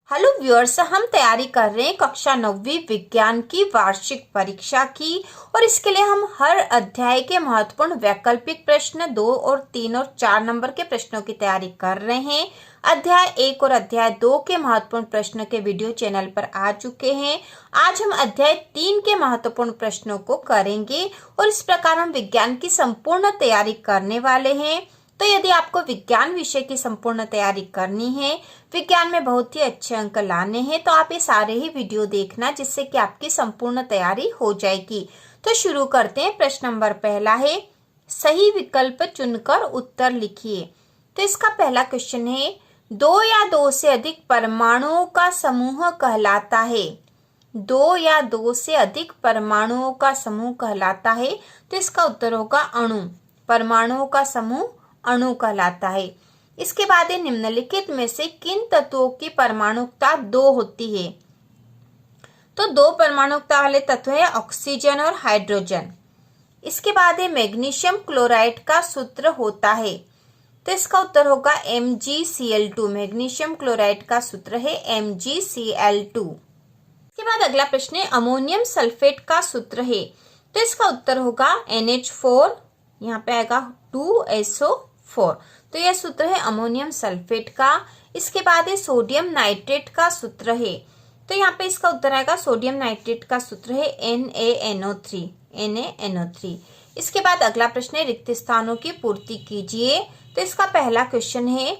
Hello viewers, हम तैयारी कर रहे हैं कक्षा 9वीं विज्ञान की वार्षिक परीक्षा की। और इसके लिए हम हर अध्याय के महत्वपूर्ण वैकल्पिक प्रश्न 2 और 3 और 4 नंबर के प्रश्नों की तैयारी कर रहे हैं। अध्याय 1 और अध्याय 2 के महत्वपूर्ण प्रश्नों के वीडियो चैनल पर आ चुके हैं। आज हम अध्याय 3 के महत्वपूर्ण प्रश्नों को करेंगे और इस प्रकार हम विज्ञान की संपूर्ण तैयारी करने वाले हैं। तो यदि आपको विज्ञान विषय की संपूर्ण तैयारी करनी है, विज्ञान में बहुत ही अच्छे अंक लाने हैं, तो आप ये सारे ही वीडियो देखना, जिससे कि आपकी संपूर्ण तैयारी हो जाएगी। तो शुरू करते हैं। प्रश्न नंबर पहला है, सही विकल्प चुनकर उत्तर लिखिए। तो इसका पहला क्वेश्चन है, 2 या 2 से अधिक परमाणुओं का समूह कहलाता है। 2 या 2 से अधिक परमाणुओं का समूह कहलाता है। तो इसका उत्तर होगा अणु। परमाणुओं का समूह अणु कहलाता है। इसके बाद निम्नलिखित में से किन तत्वों की परमाणुकता 2 होती है। तो 2 परमाणुकता वाले तत्व है ऑक्सीजन और हाइड्रोजन। इसके बाद मैग्नीशियम क्लोराइड का सूत्र होता है। तो इसका उत्तर होगा MgCl2। मैग्नीशियम क्लोराइड का सूत्र है MgCl2। इसके बाद अगला प्रश्न है, अमोनियम सल्फेट का सूत्र है। तो इसका उत्तर होगा NH4। यहाँ पे आएगा 2SO4। तो यह सूत्र है अमोनियम सल्फेट का। इसके बाद सोडियम नाइट्रेट का सूत्र है। तो यहाँ पे इसका उत्तर आएगा सोडियम नाइट्रेट का सूत्र है NaNO3। NaNO3। इसके बाद अगला प्रश्न है, रिक्त स्थानों की पूर्ति कीजिए। तो इसका पहला क्वेश्चन है,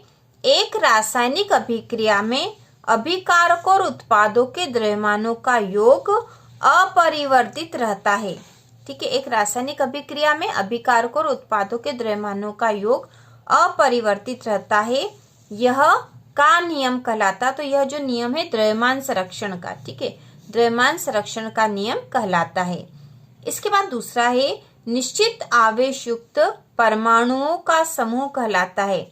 एक रासायनिक अभिक्रिया में अभिकारक और उत्पादों के द्रव्यमानों का योग अपरिवर्तित रहता है। ठीक है, एक रासायनिक अभिक्रिया में अभिकारक और उत्पादों के द्रव्यमानों का योग अपरिवर्तित रहता है। यह का नियम कहलाता। तो यह जो नियम है द्रव्यमान संरक्षण का, ठीक है, द्रव्यमान संरक्षण का नियम कहलाता है। इसके बाद दूसरा है, निश्चित आवेश युक्त परमाणुओं का समूह कहलाता है।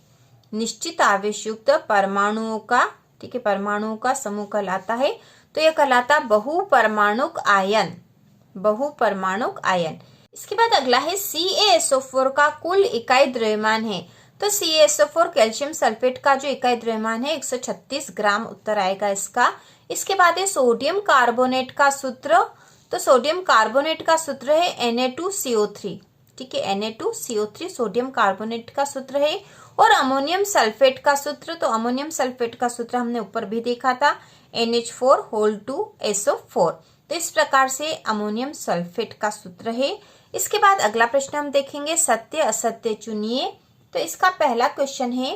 निश्चित आवेश युक्त परमाणुओं का, ठीक है, परमाणुओं का समूह कहलाता है। तो यह कहलाता बहुपरमाणुक आयन। बहुपरमाणुक आयन। इसके बाद अगला है, CaSO4 का कुल इकाई द्रव्यमान है। तो CaSO4 कैल्शियम सल्फेट का जो इकाई द्रव्यमान है 136 ग्राम उत्तर आएगा इसका। इसके बाद है सोडियम कार्बोनेट का सूत्र। तो सोडियम कार्बोनेट का सूत्र है Na2CO3। ठीक है, Na2CO3 सोडियम कार्बोनेट का सूत्र है। और अमोनियम सल्फेट का सूत्र, तो अमोनियम सल्फेट का सूत्र हमने ऊपर भी देखा था, NH4 2SO4। तो इस प्रकार से अमोनियम सल्फेट का सूत्र है। इसके बाद अगला प्रश्न हम देखेंगे, सत्य असत्य चुनिए। तो इसका पहला क्वेश्चन है,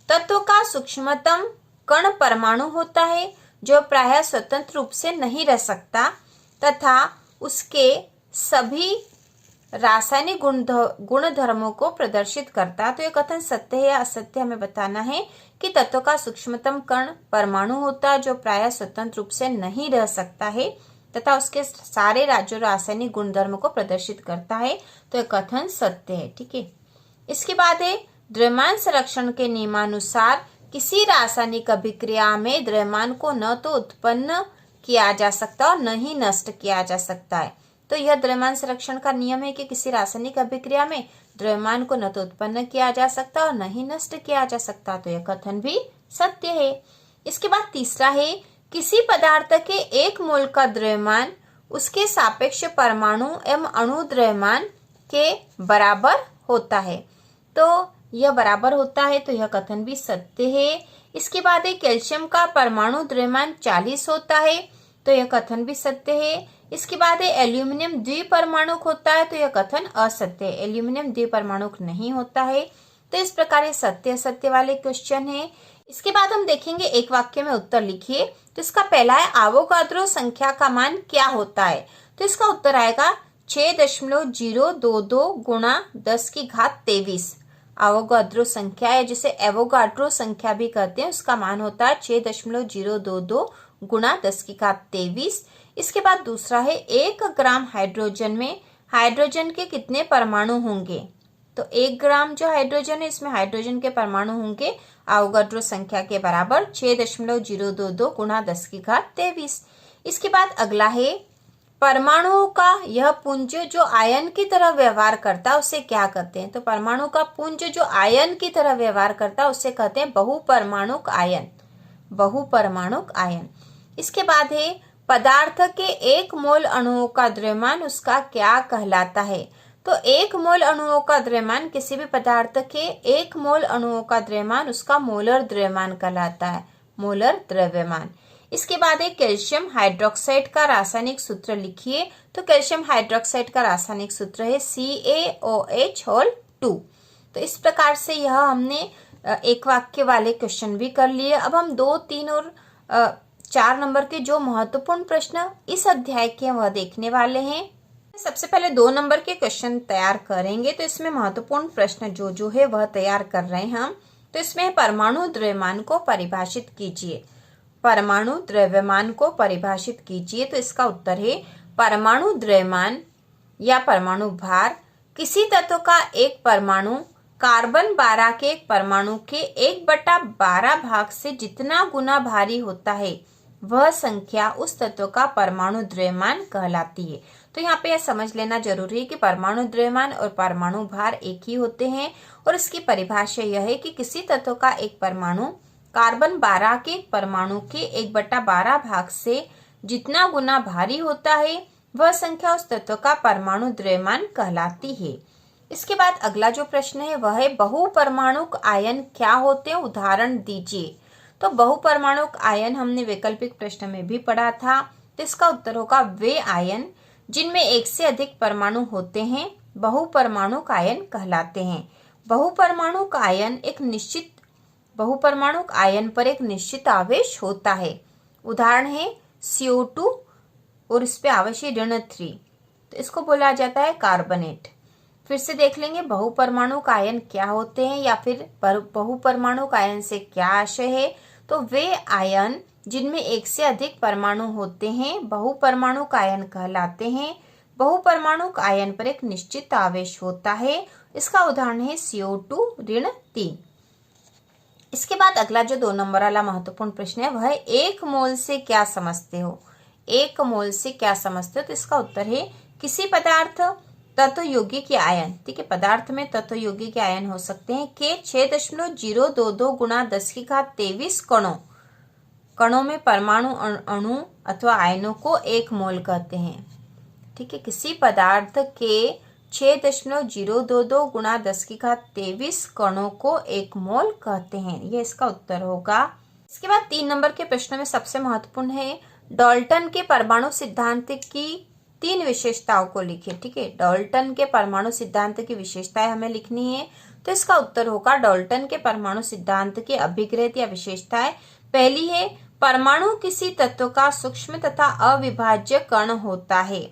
तत्व का सूक्ष्मतम कण परमाणु होता है जो प्रायः स्वतंत्र रूप से नहीं रह सकता तथा उसके सभी रासायनिक गुणधर्मों को प्रदर्शित करता। तो यह कथन सत्य है या असत्य हमें बताना है कि तत्व का सूक्ष्मतम कण परमाणु होता है जो प्रायः स्वतंत्र रूप से नहीं रह सकता है तथा उसके सारे राज्यों रासायनिक गुणधर्मों को प्रदर्शित करता है। तो यह कथन सत्य है। ठीक है, इसके बाद है, द्रव्यमान संरक्षण के नियमानुसार किसी रासायनिक अभिक्रिया में द्रव्यमान को न तो उत्पन्न किया जा सकता और न ही नष्ट किया जा सकता है। तो यह द्रव्यमान संरक्षण का नियम है कि किसी रासायनिक अभिक्रिया में द्रव्यमान को न तो उत्पन्न किया जा सकता और न ही नष्ट किया जा सकता। तो यह कथन भी सत्य है। इसके बाद तीसरा है, किसी पदार्थ के 1 मोल का द्रव्यमान उसके सापेक्ष परमाणु एवं अणु द्रव्यमान के बराबर होता है। तो यह बराबर होता है। तो यह कथन भी सत्य है। इसके बाद है, कैल्शियम का परमाणु द्रव्यमान 40 होता है। तो यह कथन भी सत्य है। इसके बाद है, एल्यूमिनियम द्विपरमाणुक होता है। तो यह कथन असत्य है, एल्यूमिनियम द्विपरमाणुक नहीं होता है। तो इस प्रकार ये सत्य असत्य वाले क्वेश्चन है। इसके बाद हम देखेंगे, एक वाक्य में उत्तर लिखिए। तो इसका पहला है, एवोगाड्रो संख्या का मान क्या होता है। तो इसका उत्तर आएगा 6.022 गुणा 10⁻23। एवोगाड्रो संख्या है, जिसे एवोगाड्रो संख्या भी कहते हैं, उसका मान होता है 6.022 गुणा 10⁻23। इसके बाद दूसरा है, 1 ग्राम हाइड्रोजन में हाइड्रोजन के कितने परमाणु होंगे। तो 1 ग्राम जो हाइड्रोजन है, इसमें हाइड्रोजन के परमाणु होंगे एवोगाड्रो संख्या के बराबर 6.022 गुणा 10⁻23। इसके बाद अगला है, परमाणुओं का यह पुंज जो आयन की तरह व्यवहार करता है उसे क्या कहते हैं। तो परमाणु का पुंज जो आयन की तरह व्यवहार करता है उसे कहते हैं बहुपरमाणुक आयन। बहुपरमाणुक आयन। इसके बाद है पदार्थ के 1 मोल अणुओं का द्रव्यमान उसका क्या कहलाता है। तो 1 मोल अणुओं का द्रव्यमान, किसी भी पदार्थ के 1 मोल अणुओं का द्रव्यमान उसका मोलर द्रव्यमान कहलाता है, मोलर द्रव्यमान। इसके बाद है कैल्शियम हाइड्रोक्साइड का रासायनिक सूत्र लिखिए। तो कैल्शियम हाइड्रोक्साइड का रासायनिक सूत्र है CaOH2। तो इस प्रकार से यह हमने एक वाक्य वाले क्वेश्चन भी कर लिए। अब हम 2, 3 और 4 नंबर के जो महत्वपूर्ण प्रश्न इस अध्याय के वह देखने वाले हैं। सबसे पहले 2 नंबर के क्वेश्चन तैयार करेंगे। तो इसमें महत्वपूर्ण प्रश्न जो है वह तैयार कर रहे हैं हम। तो इसमें परमाणु द्रव्यमान को परिभाषित कीजिए। परमाणु द्रव्यमान को परिभाषित कीजिए। तो इसका उत्तर है परमाणु द्रव्यमान या परमाणु भार किसी तत्व का एक परमाणु कार्बन 12 के एक परमाणु के 1/12 भाग से जितना गुना भारी होता है वह संख्या उस तत्व का परमाणु द्रव्यमान कहलाती है। तो यहाँ पे यह समझ लेना जरूरी है कि परमाणु द्रव्यमान और परमाणु भार एक ही होते हैं और इसकी परिभाषा यह है कि किसी तत्व का एक परमाणु कार्बन 12 के परमाणु के 1/12 भाग से जितना गुना भारी होता है वह संख्या उस तत्व का परमाणु द्रव्यमान कहलाती है। इसके बाद अगला जो प्रश्न है वह है बहुपरमाणुक आयन क्या होते हैं, उदाहरण दीजिए। तो बहुपरमाणुक आयन हमने वैकल्पिक प्रश्न में भी पढ़ा था। तो इसका उत्तर होगा वे आयन जिनमें एक से अधिक परमाणु होते हैं बहुपरमाणुक आयन कहलाते हैं। बहुपरमाणुक आयन पर एक निश्चित आवेश होता है। उदाहरण है CO2 और इस पे आवेश ऋण 3, तो इसको बोला जाता है कार्बोनेट। फिर से देख लेंगे बहुपरमाणुक आयन क्या होते हैं या फिर बहुपरमाणुक आयन से क्या आशय है। तो वे आयन जिनमें एक से अधिक परमाणु होते हैं बहुपरमाणुक आयन कहलाते हैं। बहुपरमाणुक आयन पर एक निश्चित आवेश होता है। इसका उदाहरण है CO2 ऋण 3। इसके बाद अगला जो 2 नंबर वाला महत्वपूर्ण प्रश्न है वह है 1 मोल से क्या समझते हो। 1 मोल से क्या समझते हो। तो इसका उत्तर है किसी पदार्थ तत्व यौगिक के आयन, ठीक है, पदार्थ में तत्व यौगिक के आयन हो सकते हैं के 6.022 गुणा 10⁻23 कणों में परमाणु अणु अथवा आयनों को 1 मोल कहते हैं। ठीक है, किसी पदार्थ के 6.022 गुणा 10⁻23 कणों को 1 मोल कहते हैं। यह इसका उत्तर होगा। इसके बाद 3 नंबर के प्रश्न में सबसे महत्वपूर्ण है डाल्टन के परमाणु सिद्धांत की 3 विशेषताओं को लिखिए। ठीक है, डाल्टन के परमाणु सिद्धांत की विशेषताएं हमें लिखनी है। तो इसका उत्तर होगा डाल्टन के परमाणु सिद्धांत की अभिग्रहित या विशेषताएं। पहली है परमाणु किसी तत्व का सूक्ष्म तथा अविभाज्य कण होता है।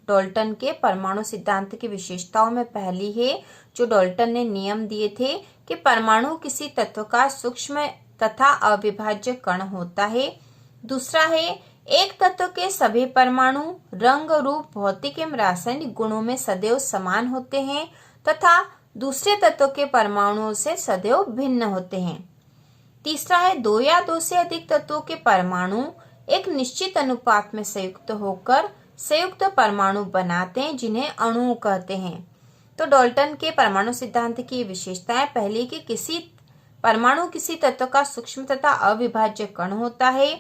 डाल्टन के परमाणु सिद्धांत की विशेषताओं में पहली है जो डाल्टन ने नियम दिए थे कि परमाणु किसी तत्व का सूक्ष्म तथा अविभाज्य कण होता है। दूसरा है एक तत्व के सभी परमाणु रंग, रूप, भौतिक एवं रासायनिक गुणों में सदैव समान होते हैं तथा दूसरे तत्व के परमाणुओं से सदैव भिन्न होते हैं। तीसरा है 2 या 2 से अधिक तत्वों के परमाणु एक निश्चित अनुपात में संयुक्त होकर संयुक्त परमाणु बनाते हैं जिन्हें अणु कहते हैं। तो डाल्टन के परमाणु सिद्धांत की विशेषताएं, पहली कि किसी परमाणु किसी तत्व का सूक्ष्म तथा अविभाज्य कण होता है।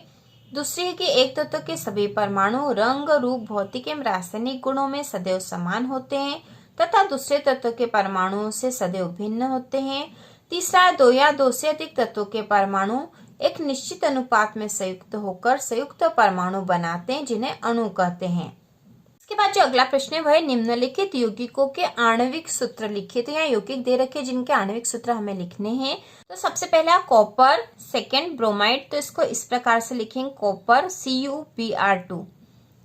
दूसरी है कि एक तत्व के सभी परमाणु रंग, रूप, भौतिक एवं रासायनिक गुणों में सदैव समान होते हैं तथा दूसरे तत्व के परमाणुओं से सदैव भिन्न होते हैं। तीसरा है 2 या 2 से अधिक तत्वों के परमाणु एक निश्चित अनुपात में संयुक्त होकर संयुक्त परमाणु बनाते हैं जिन्हें अणु कहते हैं। इसके बाद जो अगला प्रश्न है वह निम्नलिखित यौगिकों के आणविक सूत्र लिखिए। तो यहाँ यौगिक दे रखे जिनके आणविक सूत्र हमें लिखने हैं। तो सबसे पहला कॉपर, सेकंड ब्रोमाइड। तो इसको इस प्रकार से लिखेंगे कॉपर CuBr2।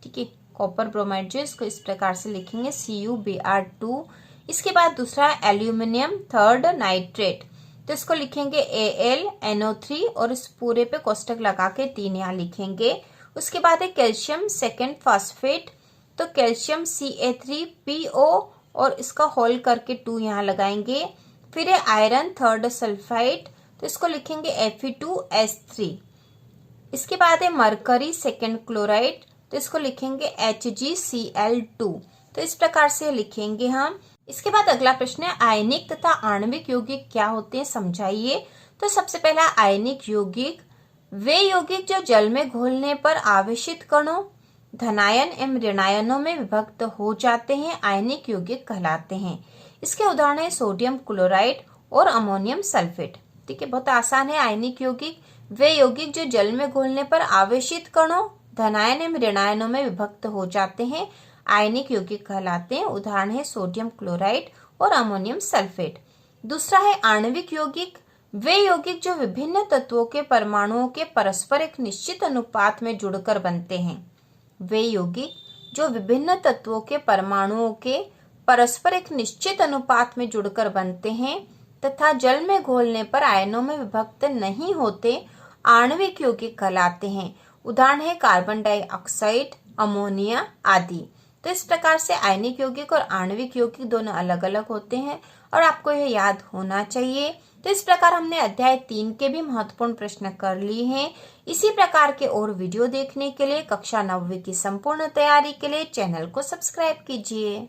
ठीक है, कॉपर ब्रोमाइड जो इसको इस प्रकार से लिखेंगे CuBr2। इसके बाद दूसरा एल्यूमिनियम, थर्ड नाइट्रेट। तो इसको लिखेंगे AlNO3 और इस पूरे पे कोष्टक लगा के 3 यहाँ लिखेंगे। उसके बाद है कैल्शियम, सेकेंड फॉस्फेट। तो कैल्शियम Ca3PO और इसका होल करके 2 यहाँ लगाएंगे। फिर है आयरन, थर्ड सल्फाइड। तो इसको लिखेंगे Fe2S3। इसके बाद है मरकरी, सेकेंड क्लोराइड। तो इसको लिखेंगे HgCl2। तो इस प्रकार से लिखेंगे हम। इसके बाद अगला प्रश्न है आयनिक तथा आणविक यौगिक क्या होते हैं, समझाइए। तो सबसे पहला आयनिक यौगिक वे यौगिक जो जल में घोलने पर आवेशित कणों धनायन एवं ऋणायनों में विभक्त हो जाते हैं आयनिक यौगिक कहलाते हैं। इसके उदाहरण है सोडियम क्लोराइड और अमोनियम सल्फेट। ठीक है, बहुत आसान है। आयनिक यौगिक वे यौगिक जो जल में घोलने पर आवेशित कणों धनायन एवं ऋणायनों में विभक्त हो जाते हैं आयनिक यौगिक कहलाते हैं। उदाहरण है सोडियम क्लोराइड और अमोनियम सल्फेट। दूसरा है आणविक यौगिक वे यौगिक जो विभिन्न तत्वों के परमाणुओं के परस्पर एक निश्चित अनुपात में जुड़कर बनते हैं। वे यौगिक जो विभिन्न तत्वों के परमाणुओं के परस्पर एक निश्चित अनुपात में जुड़कर बनते हैं तथा जल में घोलने पर आयनों में विभक्त नहीं होते आणविक यौगिक कहलाते हैं। उदाहरण है कार्बन डाइऑक्साइड, अमोनिया आदि। तो इस प्रकार से आयनिक यौगिक और आणविक यौगिक दोनों अलग अलग होते हैं और आपको यह याद होना चाहिए। तो इस प्रकार हमने अध्याय 3 के भी महत्वपूर्ण प्रश्न कर लिए हैं। इसी प्रकार के और वीडियो देखने के लिए कक्षा 9वीं की संपूर्ण तैयारी के लिए चैनल को सब्सक्राइब कीजिए।